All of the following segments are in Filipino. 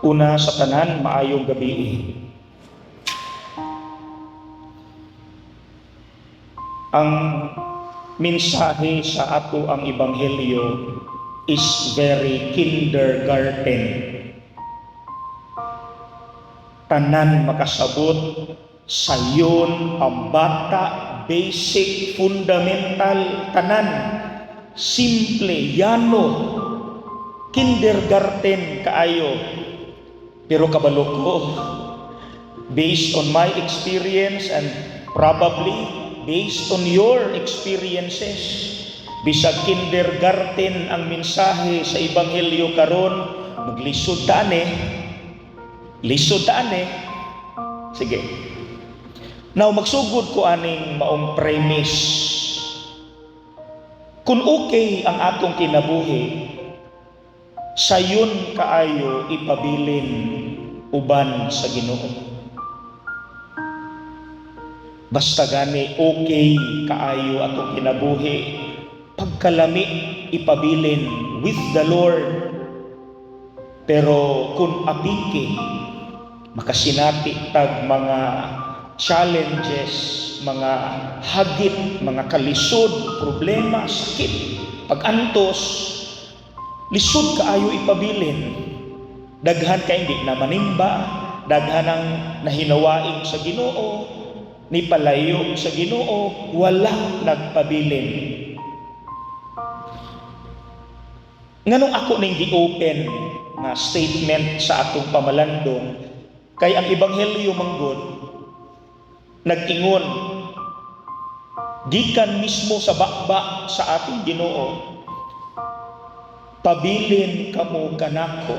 Una sa tanan, maayong gabi. Ang mensahe sa ato ang ebanghelyo is very kindergarten. Tanan makasabot, sayon, pambata, basic, fundamental, tanan, simple, yano, kindergarten kaayo. Pero kabalo ko, based on my experience and probably based on your experiences, bisag kindergarten ang mensahe sa ebanghelyo karon, maglisod taan lisod taan Sige. Now magsugod ko aning maong premise. Kung okay ang atong kinabuhi, sayon kaayo ipabilin uban sa Ginoo. Basta gani okay kaayo atong kinabuhi, pagkalami ipabilin with the Lord. Pero kung apiki, makasinati tag mga challenges, mga hagit, mga kalisod, problema, sakit, pag-antos, lisod kaayo ipabilin. Daghan ka hindi na manimba, daghan ang nahinawaing sa Ginoo, ni palayo sa Ginoo, walang nagpabilin. Nganong ako ning gi-open nga statement sa atong pamalandong, kay ang ebanghelyo manggod nag-ingon gikan mismo sa bakba sa ating Ginoo, pabilin kamo kanako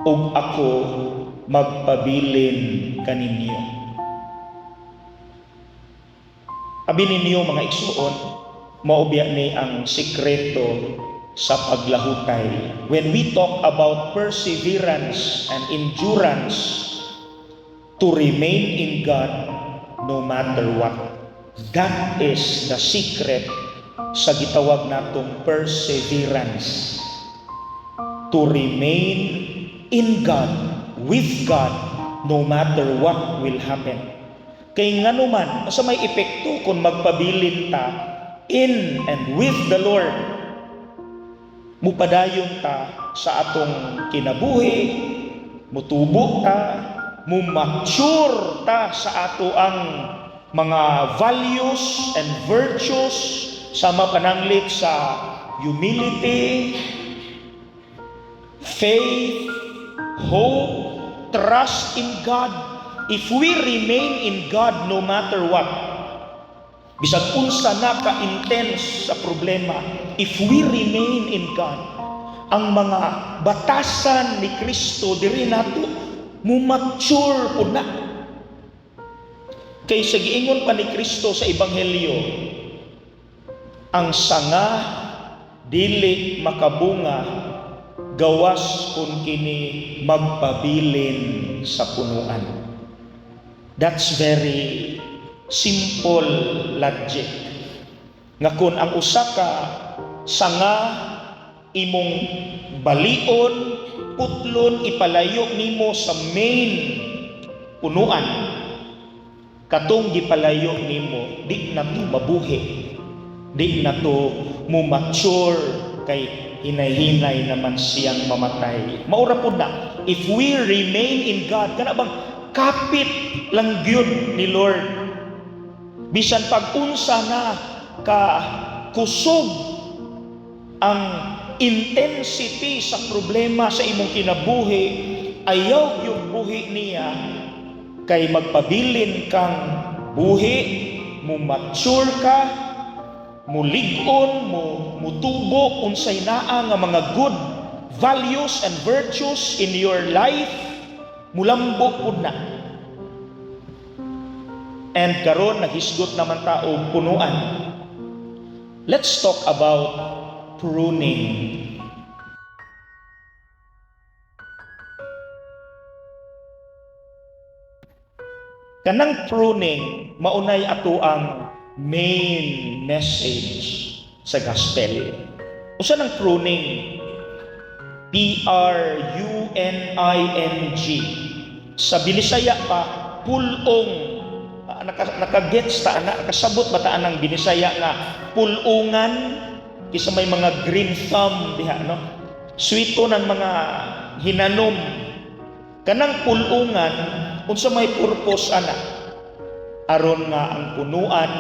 ug ako magpabilin kaninyo. Abi ninyo mga igsuon, maubya ni ang sikreto sa paglahutay. When we talk about perseverance and endurance to remain in God no matter what, that is the secret sa gitawag natong perseverance. To remain in God, with God, no matter what will happen. Kay ngano man, sa may epekto kung magpabilin ta in and with the Lord, mupadayon ta sa atong kinabuhi, mutubo ta, mumature ta sa ato ang mga values and virtues, sama pananglit sa humility, faith, hope, trust in God. If we remain in God no matter what, bisag unsa na ka-intense sa problema, if we remain in God, ang mga batasan ni Kristo diri nato mumature po na. Kay sa giingon pa ni Kristo sa ebanghelyo, ang sanga dili makabunga gawas kung kini magpabilin sa punuan. That's very simple logic. Nga kung ang usa ka sanga imong balion, putlon, ipalayo nimo sa main punuan, katong gipalayo nimo, di na to mabuhi, di na to mature, kay hinay-hinay naman siyang mamatay. Maura po na, if we remain in God, kana bang kapit lang gyud ni Lord, bisan pag-unsa na ka kusog ang intensity sa problema sa imong kinabuhi, ayaw yung buhi niya, kay magpabilin kang buhi, mo mature ka, mo ligon, mo mutubo unsay naa nga mga good values and virtues in your life, mulambo pud na. And karon naghisgot naman ta og punuan. Let's talk about pruning. Kanang pruning maunay ato ang main message sa gospel. Usa nang pruning? P-R-U-N-I-N-G. Sa Binisaya pa, pulong. Nakagets ta, nakasabot ba ta ang Binisaya nga pulungan? Isa may mga green thumb diha, no? Sweeto ng mga hinanom. Kanang pulungan, unsa may purpose ana? Aron nga ang punuan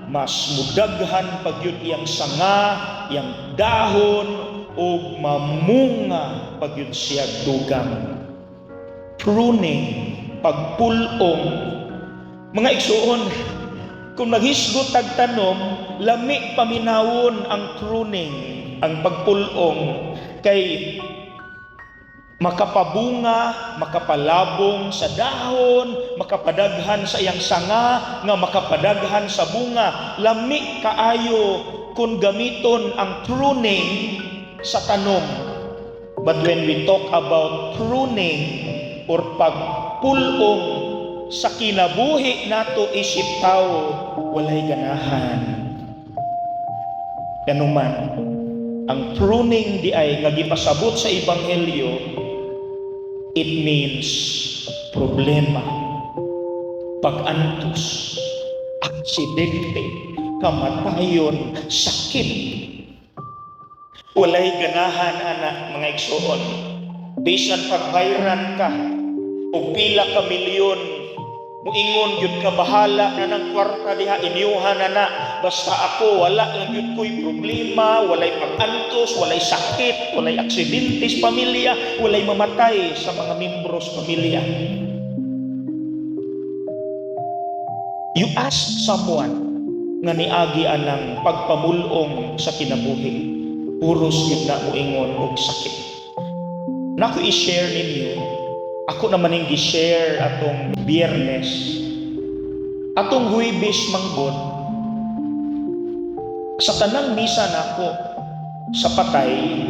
mas mudaghan pagyud iyang sanga, iyang dahon o mamunga pagyud siya dugang. Pruning, pagpulong. Mga igsuon, kung naghisgot tag tanom, lami paminawon ang pruning, ang pagpulong, kay makapabunga, makapalabong sa dahon, makapadaghan sa iyang sanga, nga makapadaghan sa bunga. Lami kaayo kung gamiton ang pruning sa tanom. But when we talk about pruning or pagpulong sa kinabuhi nato isip tao, walay ganahan. Kanuman, ang pruning di ay nga gipasabot sa ebanghelyo, it means problema, pag-antos, aksidente, kamatayon, sakit. Walay ganahan anak mga igsoon. Bisan pagbayran ka o pila ka milyon, muingon yun ka bahala na ng kwarta diha, inyuhan na, basta ako wala lang yun ko'y problema, walay pag-antos, walay sakit, walay aksidente sa pamilya, walay mamatay sa mga membros pamilya. You ask someone nga niagi anang pagpamulong sa kinabuhi, puros yun na muingon og sakit. Naku i-share ninyo, ako naman yung gi-share atong Biyernes, atong Huwebes manggod, sa tanang misa nako sa patay,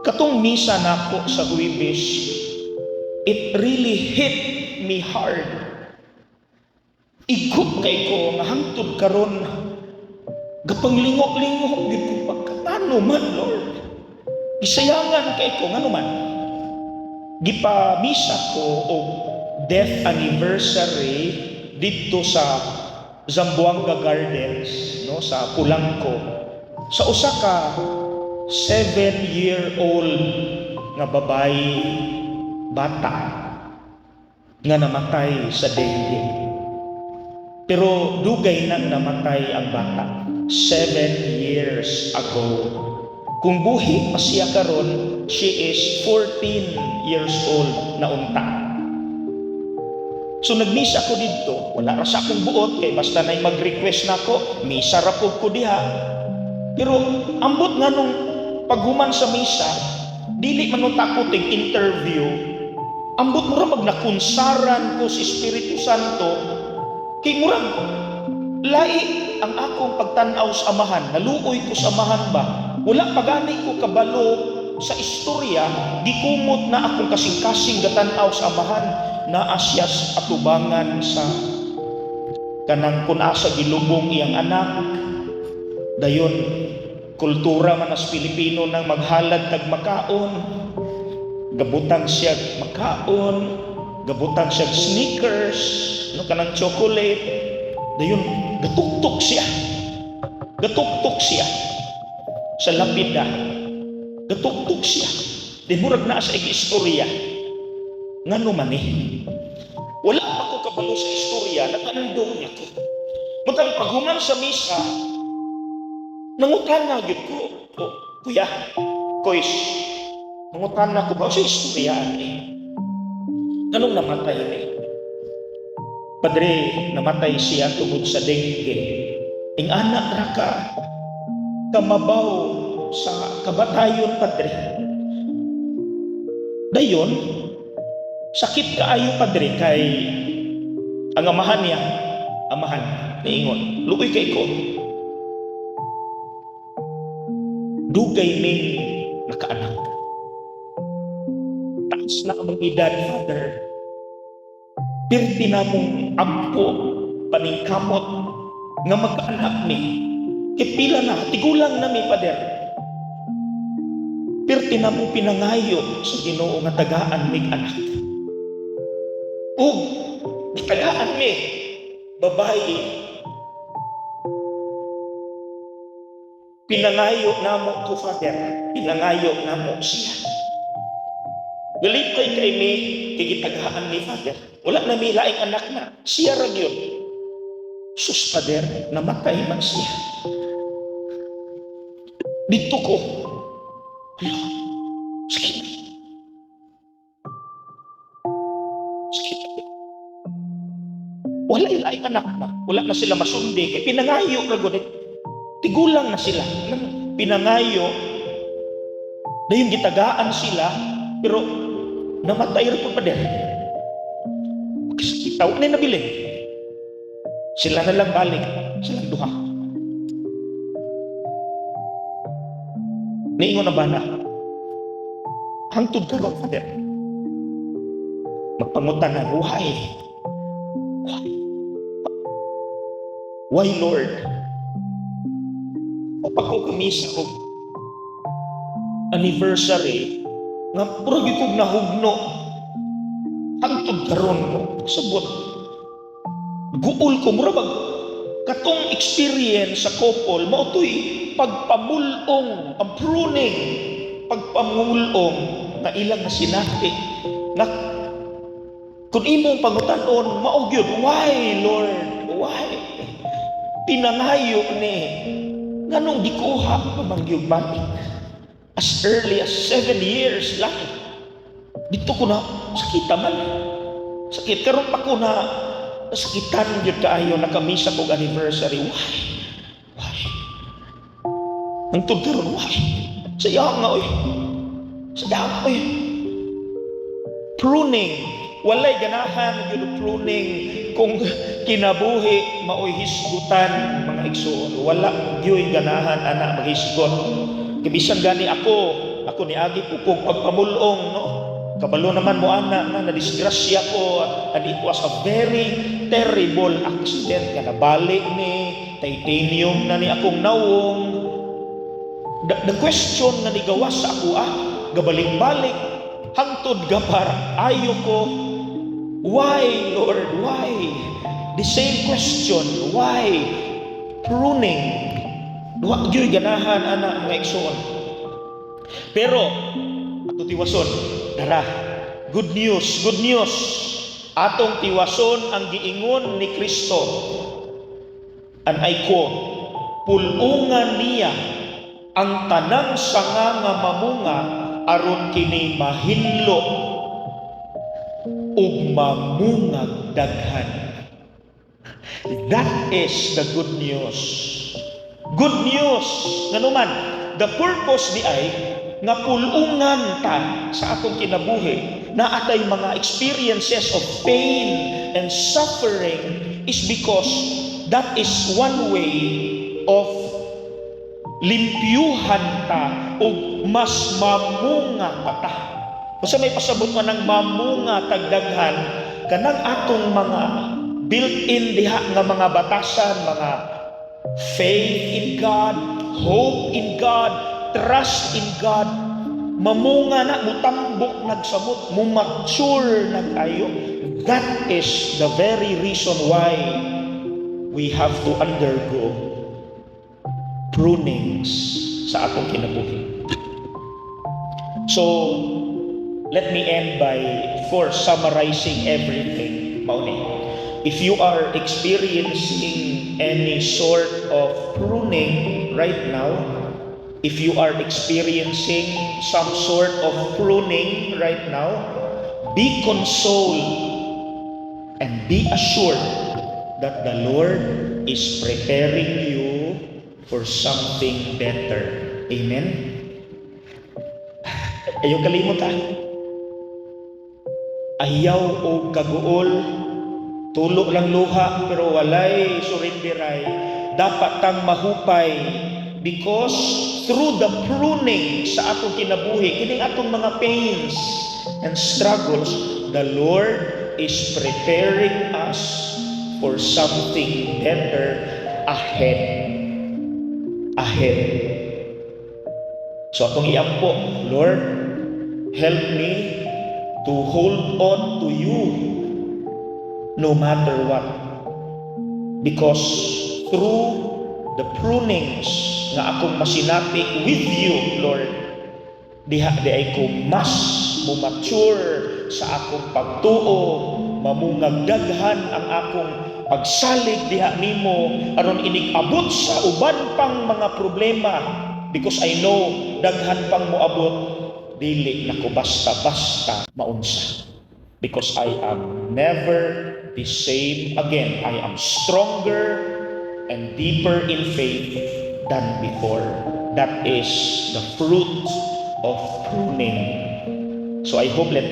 katong misa nako sa Huwebes, it really hit me hard. Igop kay ko nga hangtod karon, gapanglingo-lingo gid ko pagkatano man Lord. Isayangan kay ko ngano man. Gipa-misa ko og death anniversary dito sa Zamboanga Gardens, no, sa Pulangco. Sa usa ka 7-year-old nga babae, bata nga namatay sa dengue. Pero dugay nang namatay ang bata 7 years ago. Kung buhi pa siya karon, she is 14 years old na unta. So nagmisa ko dito, wala ra sa akong buot, kay basta na'y mag-request na ko, misa ra po ko diha. Pero ambot nga nung paghuman sa misa, dili man nung takot ng interview, ambot mo ra magnakunsaran ko si Espiritu Santo, kay murag lai ang akong pagtanaw sa amahan, naluoy ko sa amahan ba? Wala pagani ko kabalo sa istorya, gikumot na akong kasing-kasing gatanaw sa amahan, na asyas atubangan sa kanang kunasa gilubong iyang anak. Dayon, kultura man as Pilipino nang maghalad tag makaon, gabutang siya makaon, gabutang siya sneakers, no, kanang chocolate. Dayon, gatuktok siya sa lapida, gatuktok siya. Di murag na sa istorya. Ngano man wala pa ko kabalo sa istorya, nakandong niya ko. Mutang paghuman sa misa, nangutana gyud ko, kuya, kois, nangutana ko ba sa istorya Anong namatay Padre, namatay siya tungod sa dengue. Ing anak ra ka, kamabaw sa kabatayon, Padre. Dayon, sakit kaayo, Padre, kay ang amahan niya, niingon, luoy kay ko. Dugay ning nakaanak. Taas na ang edad, Father. Pirti na mong ampo, paningkamot, nga magkaanak ni. Kipila na, tigulang na mi, Pader. Perti na mo pinangayo sa Ginoo nga tagaan mig anak. Ug tagaan mi babae, pinangayo namo to Father, pinangayo namo siya. Galipay kay mi tigitagaan ni Father. Wala na mi laing anak na, siya ra gyud. Sus Father, namatay man siya. Dito ko, hala, sakit. Sakit. Wala laing anak na, wala na sila masundi, kay pinangayo ra gyud. Tigulang na sila, pinangayo, dayon gitagaan sila, pero namatay ra po pa din. Kasi tawag na nabilin. Sila na lang balik, silang duha. Niingon na ba na? Hangtod ka ba, Father? Magpangutan na, why? Why, Lord? Papakaw kami sa anniversary nga puro gitog nahugno hangtod karon mo sabot guol ko murabag katong experience sa couple mao toy pagpamulong ang pruning pagpamulong na ilang na sinati na kung imong pangutan-on mao gyud why Lord why pinangayo ni nganong gikuha pamangyog matik as early as 7 years lang. Dito ko na sakita man. Sakit. Karon pa ko na sakitan yun kaayo nakamisa kong anniversary. Why? Why? Hangtod karon why? Sayang nga oy. Sayang oy. Pruning. Walay ganahan yun pruning kung kinabuhi maoy hisgutan mga igsoon. Wala gyoy ganahan anak maghisgot. Kibisan gani ako ni agi ko kung pagpamulong, no? Kabalo naman mo anak na nadisgrasya ko and it was a very terrible accident nga nabalik ni titanium na ni akong nawong. The question nga ni gawas sa ako gabalik-balik hangtod gapar ayo ko why Lord why the same question why pruning. Duha gyud ganahan anak mga igsoon. Pero ato tiwason, dara. Good news. Atong tiwason ang giingon ni Kristo. And I quote, pulungan niya ang tanang sanga nga mamunga aron kini mahinlo ug mamungag daghan. That is the good news. Good news nga naman, the purpose di ay nga pulungan ta sa atong kinabuhi na atay mga experiences of pain and suffering is because that is one way of limpyuhan ta o mas mamunga pa ta. Basta may pasabot man ng mamunga tagdaghan kanang atong mga built-in diha nga mga batasan, mga faith in God, hope in God, trust in God, mamunga na, mutambok nagsamot, mumature nagayo. That is the very reason why we have to undergo prunings sa atong kinabuhi. So, let me end by summarizing everything. Mauni. If you are experiencing any sort of pruning right now, if you are experiencing some sort of pruning right now, be consoled and be assured that the Lord is preparing you for something better. Amen? Ayaw kalimutan. Ayaw o kaguol, tulo lang luha pero walay surindiray. Dapat tang mahupay because through the pruning sa atong kinabuhi, kining atong mga pains and struggles, the Lord is preparing us for something better ahead. So atong iampo, Lord, help me to hold on to you no matter what. Because through the prunings nga akong masinati with you, Lord, diha di ay ko mas mature sa akong pagtuo, mamungagdaghan ang akong pagsalig diha nimo aron inig-abot sa uban pang mga problema, because I know daghan pang moabot, dili na ko basta-basta maunsa, because I am never the same again. I am stronger and deeper in faith than before. That is the fruit of pruning. So I hope that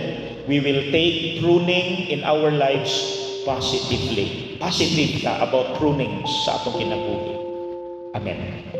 we will take pruning in our lives positively. Positive ka about pruning sa atong kinabuhi. Amen.